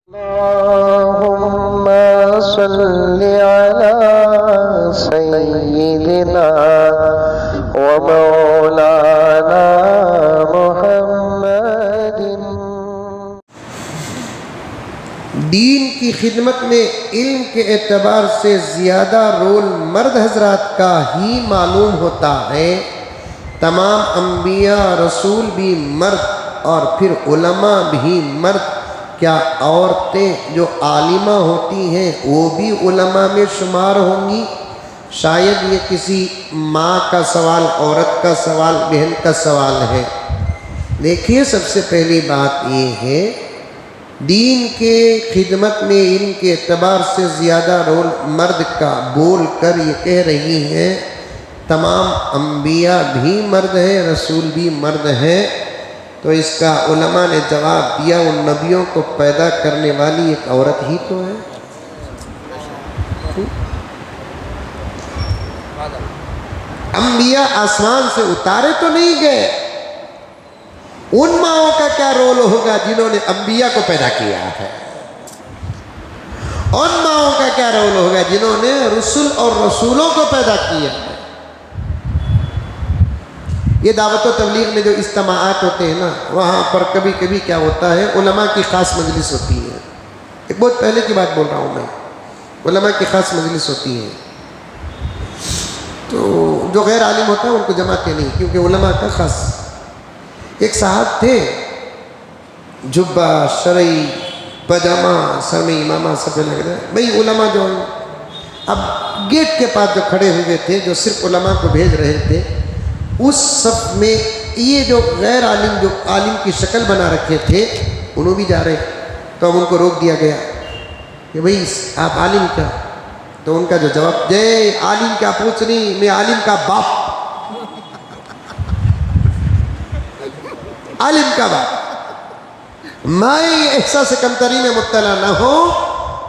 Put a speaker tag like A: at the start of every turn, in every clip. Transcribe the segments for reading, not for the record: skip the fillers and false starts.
A: اللهم صل على سيدنا ومولانا محمد۔
B: دین کی خدمت میں علم کے اعتبار سے زیادہ رول مرد حضرات کا ہی معلوم ہوتا ہے۔ تمام انبیاء رسول بھی مرد اور پھر علماء بھی مرد۔ کیا عورتیں جو عالمہ ہوتی ہیں وہ بھی علماء میں شمار ہوں گی؟ شاید یہ کسی ماں کا سوال، عورت کا سوال، بہن کا سوال ہے۔ دیکھیے، سب سے پہلی بات یہ ہے، دین کے خدمت میں علم کے اعتبار سے زیادہ رول مرد کا بول کر یہ کہہ رہی ہیں تمام انبیاء بھی مرد ہیں، رسول بھی مرد ہیں۔ تو اس کا علماء نے جواب دیا، ان نبیوں کو پیدا کرنے والی ایک عورت ہی تو ہے۔ انبیاء آسمان سے اتارے تو نہیں گئے۔ ان ماؤں کا کیا رول ہوگا جنہوں نے انبیاء کو پیدا کیا ہے؟ ان ماؤں کا کیا رول ہوگا جنہوں نے رسل اور رسولوں کو پیدا کیا ہے؟ یہ دعوت و تبلیغ میں جو اجتماعات ہوتے ہیں نا، وہاں پر کبھی کبھی کیا ہوتا ہے، علماء کی خاص مجلس ہوتی ہے۔ ایک بہت پہلے کی بات بول رہا ہوں میں، علماء کی خاص مجلس ہوتی ہے، تو جو غیر عالم ہوتا ہے ان کو جماتے نہیں، کیونکہ علماء کا خاص۔ ایک صاحب تھے، جبہ شرعی پاجامہ سر میں امامہ سب پہ لگ رہا ہے، بھئی علماء جو ہیں، اب گیٹ کے پاس جو کھڑے ہوئے تھے، جو صرف علماء کو بھیج رہے تھے، اس صف میں یہ جو غیر عالم، جو عالم کی شکل بنا رکھے تھے، انہوں بھی جا رہے، تو اب ان کو روک دیا گیا کہ بھئی آپ عالم کیا؟ تو ان کا جو جواب، جے عالم کیا پوچھ رہی، میں عالم کا باپ، عالم کا باپ۔ میں احساس کمتری میں مبتلا نہ ہو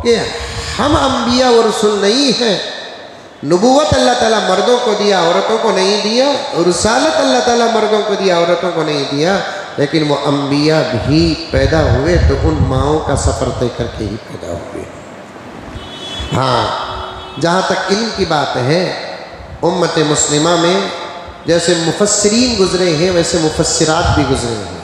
B: کہ ہم انبیاء و رسول نہیں ہیں۔ نبوت اللہ تعالیٰ مردوں کو دیا، عورتوں کو نہیں دیا، رسالت اللہ تعالیٰ مردوں کو دیا، عورتوں کو نہیں دیا، لیکن وہ انبیاء بھی پیدا ہوئے تو ان ماؤں کا سفر طے کر کے ہی پیدا ہوئے۔ ہاں، جہاں تک علم کی بات ہے، امت مسلمہ میں جیسے مفسرین گزرے ہیں ویسے مفسرات بھی گزرے ہیں،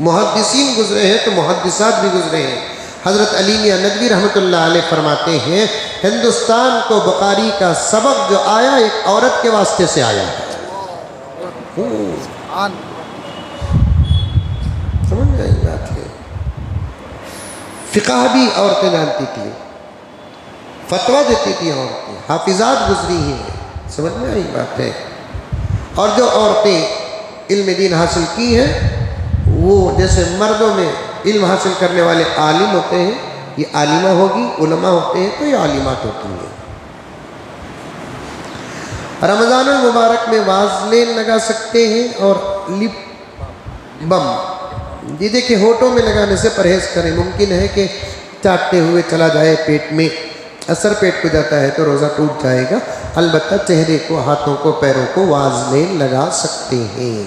B: محدثین گزرے ہیں تو محدثات بھی گزرے ہیں۔ حضرت علی میاں ندوی رحمۃ اللہ علیہ فرماتے ہیں، ہندوستان کو بخاری کا سبق جو آیا ایک عورت کے واسطے سے آیا ہے۔ سمجھ میں آئی بات ہے؟ فقہ بھی عورتیں جانتی تھیں، فتویٰ دیتی تھی عورتیں، حافظات گزری ہیں، سمجھ میں آئی بات ہے؟ اور جو عورتیں علم دین حاصل کی ہیں، وہ جیسے مردوں میں علم حاصل کرنے والے عالم ہوتے ہیں، یہ عالمہ ہوگی، علماء ہوتے ہیں تو یہ عالمات ہوتی ہیں۔ رمضان المبارک میں وازلین لگا سکتے ہیں اور لپ بم، یہ دیکھیں ہونٹوں میں لگانے سے پرہیز کریں، ممکن ہے کہ چاٹتے ہوئے چلا جائے پیٹ میں، اثر پیٹ کو جاتا ہے تو روزہ ٹوٹ جائے گا۔ البتہ چہرے کو، ہاتھوں کو، پیروں کو وازلین لگا سکتے ہیں۔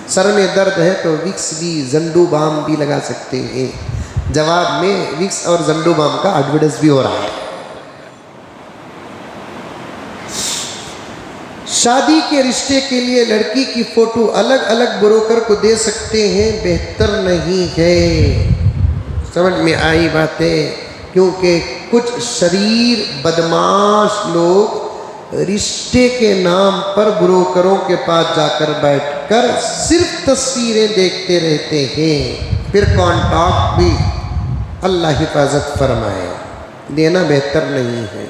B: سر میں درد ہے تو وکس بھی، زنڈو بام بھی لگا سکتے ہیں۔ جواب میں وکس اور زنڈو بام کا ایڈورٹائز بھی ہو رہا ہے۔ شادی کے رشتے کے لیے لڑکی کی فوٹو الگ الگ بروکر کو دے سکتے ہیں، بہتر نہیں ہے۔ سمجھ میں آئی باتیں؟ کیونکہ کچھ شریر بدماش لوگ رشتے کے نام پر بروکروں کے پاس جا کر بیٹھ کر صرف تصویریں دیکھتے رہتے ہیں، پھر کانٹیکٹ بھی اللہ حفاظت فرمائے، دینا بہتر نہیں ہے۔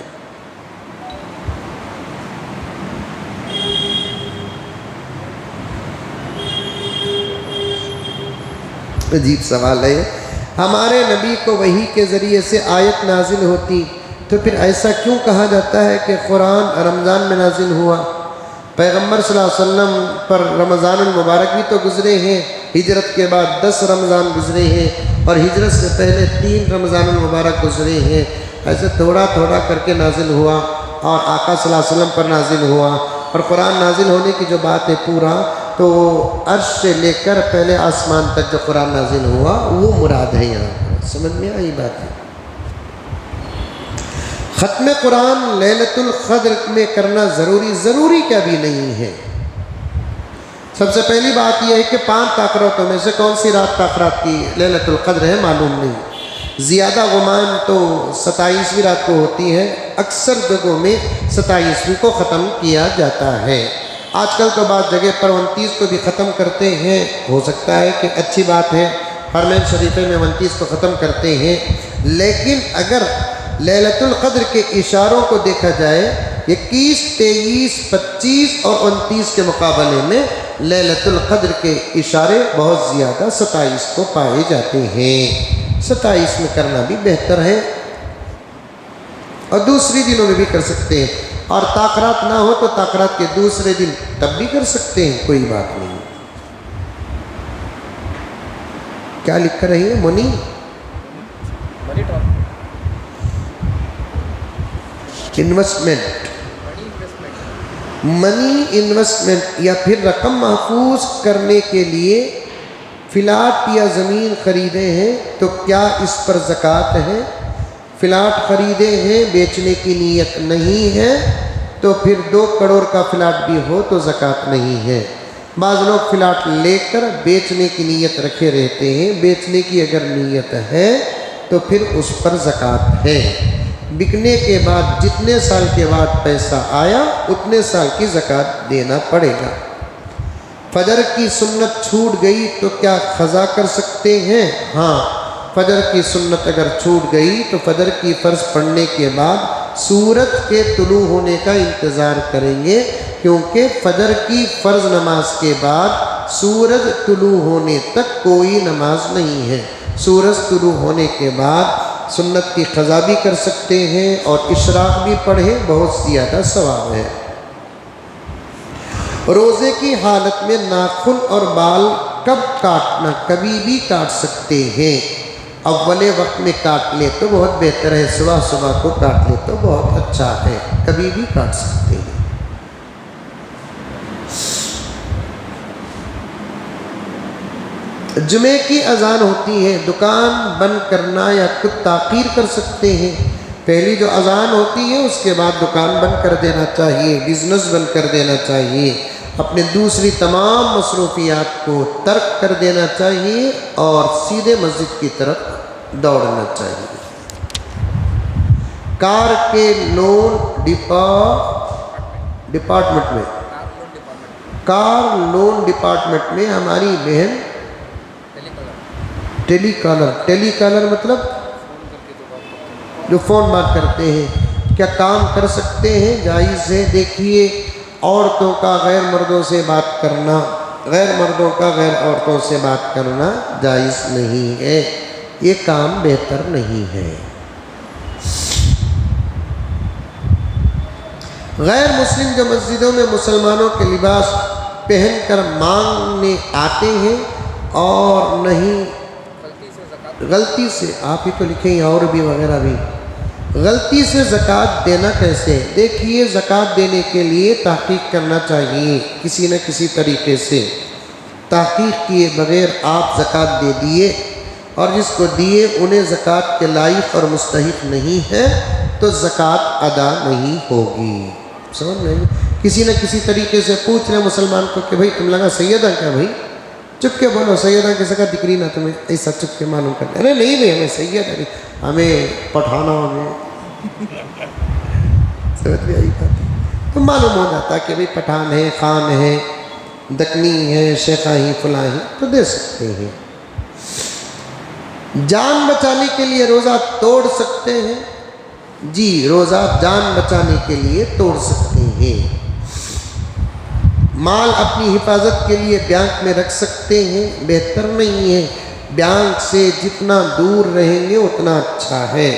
B: عجیب سوال ہے، ہمارے نبی کو وحی کے ذریعے سے آیت نازل ہوتی تو پھر ایسا کیوں کہا جاتا ہے کہ قرآن رمضان میں نازل ہوا؟ پیغمبر صلی اللہ علیہ وسلم پر رمضان المبارک بھی تو گزرے ہیں، ہجرت کے بعد 10 رمضان گزرے ہیں، اور ہجرت سے پہلے 3 رمضان المبارک گزرے ہیں۔ ایسے تھوڑا تھوڑا کر کے نازل ہوا، اور آقا صلی اللہ علیہ وسلم پر نازل ہوا، اور قرآن نازل ہونے کی جو بات ہے پورا، تو عرش سے لے کر پہلے آسمان تک جو قرآن نازل ہوا وہ مراد ہے یہاں پر۔ سمجھ میں آئی بات ہے؟ ختم قرآن لیلۃ القدر میں کرنا ضروری کیا بھی نہیں ہے۔ سب سے پہلی بات یہ ہے کہ 5 تاخراتوں میں سے کون سی رات تاخرات کی لیلۃ القدر ہے معلوم نہیں۔ زیادہ گمان تو 27ویں رات کو ہوتی ہے، اکثر جگہوں میں 27ویں کو ختم کیا جاتا ہے۔ آج کل تو بعض جگہ پر 29 کو بھی ختم کرتے ہیں، ہو سکتا ہے کہ اچھی بات ہے، حرمین شریفین میں 29 کو ختم کرتے ہیں، لیکن اگر لیلۃ القدر کے اشاروں کو دیکھا جائے 21، 23، 25 اور 29 کے مقابلے میں لیلۃ القدر کے اشارے بہت زیادہ 27 کو پائے جاتے ہیں۔ 27 میں کرنا بھی بہتر ہے، اور دوسری دنوں میں بھی کر سکتے ہیں، اور تاخرات نہ ہو تو تاخرات کے دوسرے دن تب بھی کر سکتے ہیں، کوئی بات نہیں۔ کیا لکھ کر رہی ہے منی؟ انویسٹمنٹ، منی انویسٹمنٹ، یا پھر رقم محفوظ کرنے کے لیے فلاٹ یا زمین خریدے ہیں تو کیا اس پر زکوٰۃ ہے؟ فلاٹ خریدے ہیں، بیچنے کی نیت نہیں ہے تو پھر 2 کروڑ کا فلاٹ بھی ہو تو زکوٰۃ نہیں ہے۔ بعض لوگ فلاٹ لے کر بیچنے کی نیت رکھے رہتے ہیں، بیچنے کی اگر نیت ہے تو پھر اس پر زکوٰۃ ہے۔ بکنے کے بعد جتنے سال کے بعد پیسہ آیا اتنے سال کی زکوٰۃ دینا پڑے گا۔ فجر کی سنت چھوٹ گئی تو کیا قضا کر سکتے ہیں؟ ہاں، فجر کی سنت اگر چھوٹ گئی تو فجر کی فرض پڑھنے کے بعد سورج کے طلوع ہونے کا انتظار کریں گے، کیونکہ فجر کی فرض نماز کے بعد سورج طلوع ہونے تک کوئی نماز نہیں ہے۔ سورج طلوع ہونے کے بعد سنت کی قضا بھی کر سکتے ہیں اور اشراق بھی پڑھیں، بہت زیادہ ثواب ہے۔ روزے کی حالت میں ناخن اور بال کب کاٹنا؟ کبھی بھی کاٹ سکتے ہیں، اول وقت میں کاٹ لے تو بہت بہتر ہے، صبح کو کاٹ لے تو بہت اچھا ہے، کبھی بھی کاٹ سکتے ہیں۔ جمعے کی اذان ہوتی ہے، دکان بند کرنا یا خود تاخیر کر سکتے ہیں؟ پہلی جو اذان ہوتی ہے اس کے بعد دکان بند کر دینا چاہیے، بزنس بند کر دینا چاہیے، اپنے دوسری تمام مصروفیات کو ترک کر دینا چاہیے اور سیدھے مسجد کی طرف دوڑنا چاہیے۔ کار کے لون ڈپارٹمنٹ میں، کار لون ڈپارٹمنٹ میں ہماری بہن ٹیلی کالر مطلب جو فون بات کرتے ہیں، کیا کام کر سکتے ہیں؟ جائز ہے۔ دیکھیے، عورتوں کا غیر مردوں سے بات کرنا، غیر مردوں کا غیر عورتوں سے بات کرنا جائز نہیں ہے، یہ کام بہتر نہیں ہے۔ غیر مسلم جو مسجدوں میں مسلمانوں کے لباس پہن کر مانگنے آتے ہیں اور نہیں غلطی سے، آپ ہی تو لکھیں اور بھی وغیرہ بھی، غلطی سے زکوٰۃ دینا کیسے؟ دیکھیے، زکوٰۃ دینے کے لیے تحقیق کرنا چاہیے، کسی نہ کسی طریقے سے تحقیق کیے بغیر آپ زکوٰۃ دے دیے اور جس کو دیے انہیں زکوٰۃ کے لائق اور مستحق نہیں ہے تو زکوٰۃ ادا نہیں ہوگی۔ سمجھ میں؟ کسی نہ کسی طریقے سے پوچھ رہے مسلمان کو کہ بھائی تم لگا سیدہ کیا؟ بھائی چپ کے بولو، سیدہ کی زکوٰۃ دکھ رہی نہ تمہیں، ایسا چپ کے معلوم کرتے، ارے نہیں بھائی ہمیں سیدہ نہیں، ہمیں پٹھانا، ہمیں سمجھ میں آئی بات؟ تو معلوم ہو جاتا کہ بھائی پٹھان ہے، خان ہے، دکنی ہے، شیخہ ہی، فلاں ہی، تو دے سکتے ہیں۔ جان بچانے کے لیے روزہ توڑ سکتے ہیں؟ جی، روزہ جان بچانے کے لیے توڑ سکتے ہیں۔ مال اپنی حفاظت کے لیے بینک میں رکھ سکتے ہیں؟ بہتر نہیں ہے، بینک سے جتنا دور رہیں گے اتنا اچھا ہے،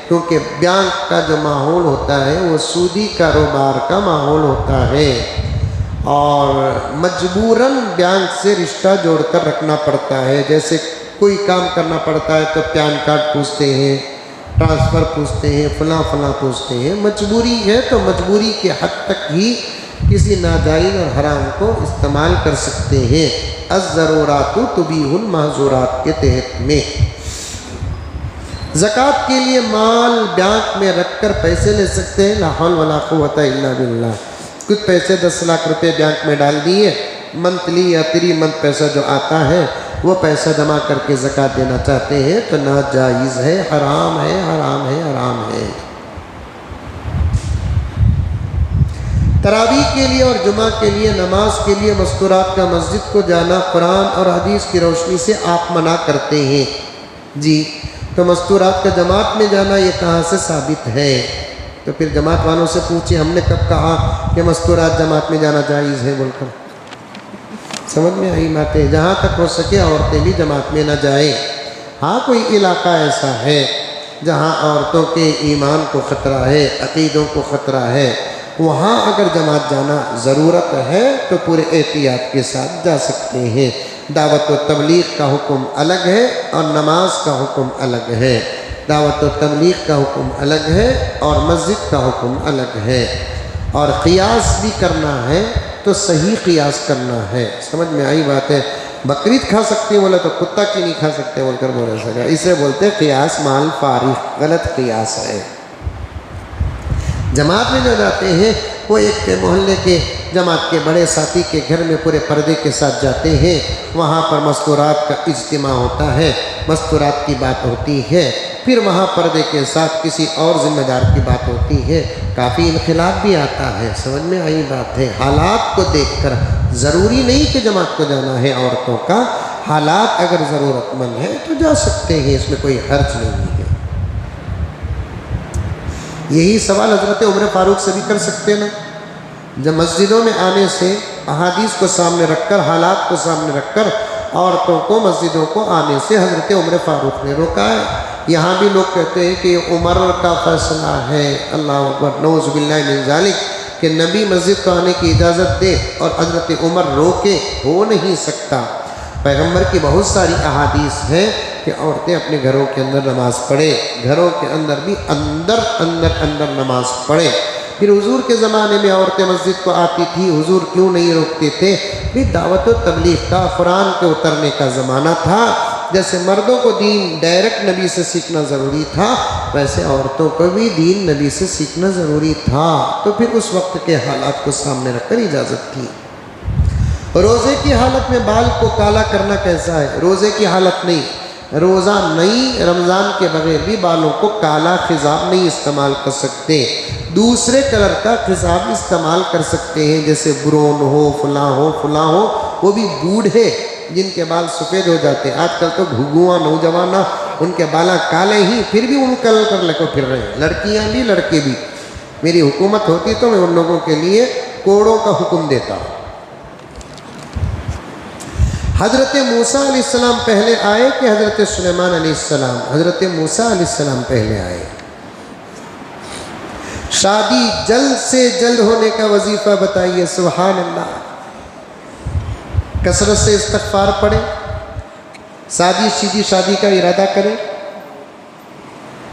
B: کیونکہ بینک کا جو ماحول ہوتا ہے وہ سودی کاروبار کا ماحول ہوتا ہے اور مجبوراً بینک سے رشتہ جوڑ کر رکھنا پڑتا ہے۔ جیسے کوئی کام کرنا پڑتا ہے تو پین کارڈ پوچھتے ہیں، ٹرانسفر پوچھتے ہیں، فلاں فلاں پوچھتے ہیں، مجبوری ہے تو مجبوری کے حد تک ہی کسی ناجائز اور حرام کو استعمال کر سکتے ہیں، الضرورات تبیح المحظورات کے تحت میں۔ زکوٰۃ کے لیے مال بینک میں رکھ کر پیسے لے سکتے ہیں، لا حول ولا قوت الا باللہ۔ کچھ پیسے 10 لاکھ روپے بینک میں ڈال دیے، منتھلی یا 3 منتھ پیسہ جو آتا ہے وہ پیسہ جمع کر کے زکوٰۃ دینا چاہتے ہیں تو ناجائز ہے، حرام ہے، حرام ہے، حرام ہے۔ تراویح کے لیے اور جمعہ کے لیے نماز کے لیے مستورات کا مسجد کو جانا قرآن اور حدیث کی روشنی سے آپ منع کرتے ہیں جی، تو مستورات کا جماعت میں جانا یہ کہاں سے ثابت ہے؟ تو پھر جماعت والوں سے پوچھیں ہم نے کب کہا کہ مستورات جماعت میں جانا جائز ہے بول کر؟ سمجھ میں آئی باتیں؟ جہاں تک ہو سکے عورتیں بھی جماعت میں نہ جائیں۔ ہاں کوئی علاقہ ایسا ہے جہاں عورتوں کے ایمان کو خطرہ ہے، عقیدوں کو خطرہ ہے، وہاں اگر جماعت جانا ضرورت ہے تو پورے احتیاط کے ساتھ جا سکتے ہیں۔ دعوت و تبلیغ کا حکم الگ ہے اور نماز کا حکم الگ ہے۔ دعوت و تبلیغ کا حکم الگ ہے اور مسجد کا حکم الگ ہے، اور قیاس بھی کرنا ہے تو صحیح قیاس کرنا ہے۔ سمجھ میں آئی بات ہے؟ بقرعید کھا سکتے بولے تو کتا کی نہیں کھا سکتے بول کر بولے سکا، اسے بولتے قیاس مال فارغ، غلط قیاس ہے۔ جماعت میں جو جاتے ہیں وہ ایک محلے کے جماعت کے بڑے ساتھی کے گھر میں پورے پردے کے ساتھ جاتے ہیں، وہاں پر مستورات کا اجتماع ہوتا ہے، مستورات کی بات ہوتی ہے، پھر وہاں پردے کے ساتھ کسی اور ذمہ دار کی بات ہوتی ہے، کافی انخلاف بھی آتا ہے۔ سمجھ میں آئی بات ہے؟ حالات کو دیکھ کر، ضروری نہیں کہ جماعت کو جانا ہے عورتوں کا، حالات اگر ضرورت مند ہے تو جا سکتے ہیں، اس میں کوئی حرج نہیں ہے۔ یہی سوال حضرت عمر فاروق سے بھی کر سکتے نا، جب مسجدوں میں آنے سے احادیث کو سامنے رکھ کر، حالات کو سامنے رکھ کر عورتوں کو مسجدوں کو آنے سے حضرت عمر فاروق نے روکا ہے۔ یہاں بھی لوگ کہتے ہیں کہ یہ عمر کا فیصلہ ہے، اللہ اکبر، نعوذ باللہ من ذالک، کہ نبی مسجد کو آنے کی اجازت دے اور حضرت عمر روکے، ہو نہیں سکتا۔ پیغمبر کی بہت ساری احادیث ہیں کہ عورتیں اپنے گھروں کے اندر نماز پڑھیں، گھروں کے اندر بھی اندر نماز پڑھیں۔ پھر حضور کے زمانے میں عورتیں مسجد کو آتی تھی، حضور کیوں نہیں روکتے تھے؟ بھی دعوت و تبلیغ کا، قرآن کے اترنے کا زمانہ تھا۔ جیسے مردوں کو دین ڈائریکٹ نبی سے سیکھنا ضروری تھا، ویسے عورتوں کو بھی دین نبی سے سیکھنا ضروری تھا، تو پھر اس وقت کے حالات کو سامنے رکھ کر اجازت تھی۔ روزے کی حالت میں بال کو کالا کرنا کیسا ہے؟ روزے کی حالت نہیں، روزہ نہیں، رمضان کے بغیر بھی بالوں کو کالا خضاب نہیں استعمال کر سکتے، دوسرے کلر کا خضاب استعمال کر سکتے ہیں، جیسے برون ہو، فلاں ہو، وہ بھی بوڑھے جن کے بال سفید ہو جاتے ہیں۔ آج کل تو گھگواں نوجوانہ ان کے بالا کالے ہی، پھر بھی ان کلر کر لے کر پھر رہے ہیں، لڑکیاں بھی لڑکے بھی۔ میری حکومت ہوتی تو میں ان لوگوں کے لیے کوڑوں کا حکم دیتا۔ حضرت موسیٰ علیہ السلام پہلے آئے کہ حضرت سلیمان علیہ السلام؟ حضرت موسیٰ علیہ السلام پہلے آئے۔ شادی جلد سے جلد ہونے کا وظیفہ بتائیے، سبحان اللہ۔ کثرت سے استغفار پڑھیں، سیدھی شادی کا ارادہ کریں،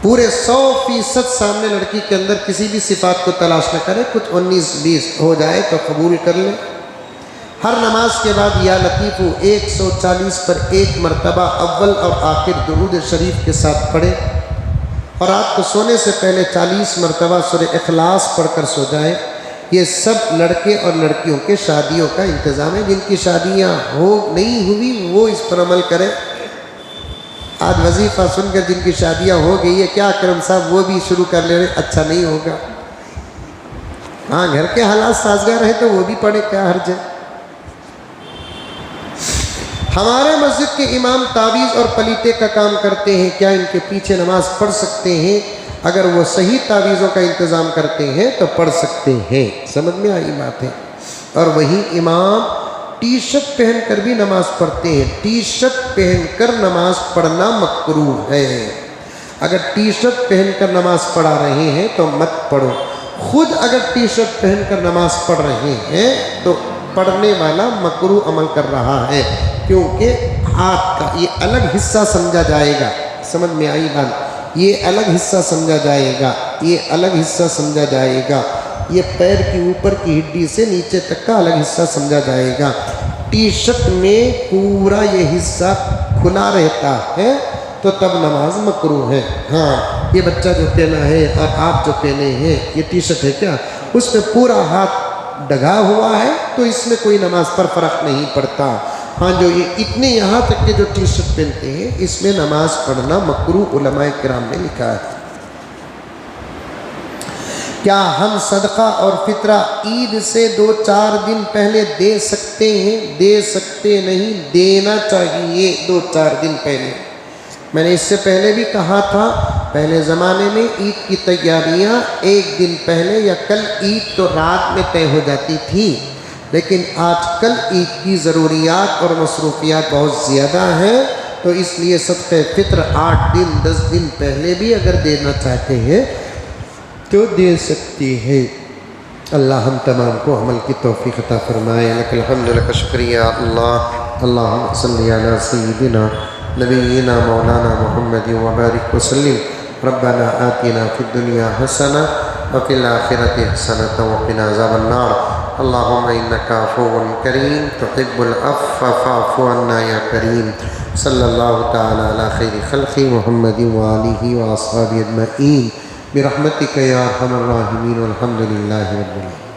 B: پورے 100% سامنے لڑکی کے اندر کسی بھی صفات کو تلاش نہ کریں، کچھ 19-20 ہو جائے تو قبول کر لیں۔ ہر نماز کے بعد یا لطیف 140 پر 1 مرتبہ اول اور آخر درود شریف کے ساتھ پڑھیں، اور رات کو سونے سے پہلے 40 مرتبہ سورہ اخلاص پڑھ کر سو جائیں۔ یہ سب لڑکے اور لڑکیوں کے شادیوں کا انتظام ہے۔ جن کی شادیاں نہیں ہوئی وہ اس پر عمل کریں۔ آج وظیفہ سن کر جن کی شادیاں ہو گئی ہے، کیا کرم صاحب وہ بھی شروع کر لے رہے، اچھا نہیں ہوگا۔ ہاں گھر کے حالات سازگار ہیں تو وہ بھی پڑھے، کیا حرج ہے۔ ہمارے مسجد کے امام تعویذ اور پلیتے کا کام کرتے ہیں، کیا ان کے پیچھے نماز پڑھ سکتے ہیں؟ اگر وہ صحیح تعویذوں کا انتظام کرتے ہیں تو پڑھ سکتے ہیں۔ سمجھ میں آئی بات ہے؟ اور وہی امام ٹی شرٹ پہن کر بھی نماز پڑھتے ہیں۔ ٹی شرٹ پہن کر نماز پڑھنا مکروہ ہے۔ اگر ٹی شرٹ پہن کر نماز پڑھا رہے ہیں تو مت پڑھو۔ خود اگر ٹی شرٹ پہن کر نماز پڑھ رہے ہیں تو پڑھنے والا مکروہ عمل کر رہا ہے، کیونکہ ہاتھ کا یہ الگ حصہ سمجھا جائے گا۔ سمجھ میں آئی بات؟ یہ الگ حصہ سمجھا جائے گا، یہ الگ حصہ سمجھا جائے گا، یہ پیر کی اوپر کی ہڈی سے نیچے تک کا الگ حصہ سمجھا جائے گا۔ ٹی شرٹ میں پورا یہ حصہ کھلا رہتا ہے تو تب نماز مکروہ ہے۔ ہاں یہ بچہ جو پہنا ہے اور آپ جو پہنے ہیں یہ ٹی شرٹ ہے کیا، اس میں پورا ہاتھ ڈگا ہوا ہے تو اس میں کوئی نماز پر فرق نہیں پڑتا۔ ہاں جو یہ اتنے یہاں تک کے جو ٹی شرٹ پہنتے ہیں اس میں نماز پڑھنا مکروہ علماء کرام نے لکھا ہے۔ کیا ہم صدقہ اور فطرہ عید سے 2-4 دن پہلے دے سکتے ہیں؟ دے سکتے نہیں، دینا چاہیے 2-4 دن پہلے۔ میں نے اس سے پہلے بھی کہا تھا، پہلے زمانے میں عید کی تیاریاں 1 دن پہلے یا کل عید تو رات میں طے ہو جاتی تھی، لیکن آج کل عید کی ضروریات اور مصروفیات بہت زیادہ ہیں، تو اس لیے صدقہ فطر 8 دن 10 دن پہلے بھی اگر دینا چاہتے ہیں تو دے سکتی ہے۔ اللہ ہم تمام کو عمل کی توفیق عطا فرمائے۔ لک الحمد لک شکریہ اللہ، اللہم صلی علی سیدنا نبینا مولانا محمد وبارک وسلم۔ ربنا آتنا فی الدنیا حسنہ وفی الآخرۃ حسنۃ وقنا عذاب النار۔ اللہم انک عفو کریم تحب العفو فاعف عنا یا کریم۔ صلی اللہ تعالی علی خیر خلق محمد وآلہ واصحابہ اجمعین برحمتک یا ارحم الراحمین والحمد للہ رب العالمین۔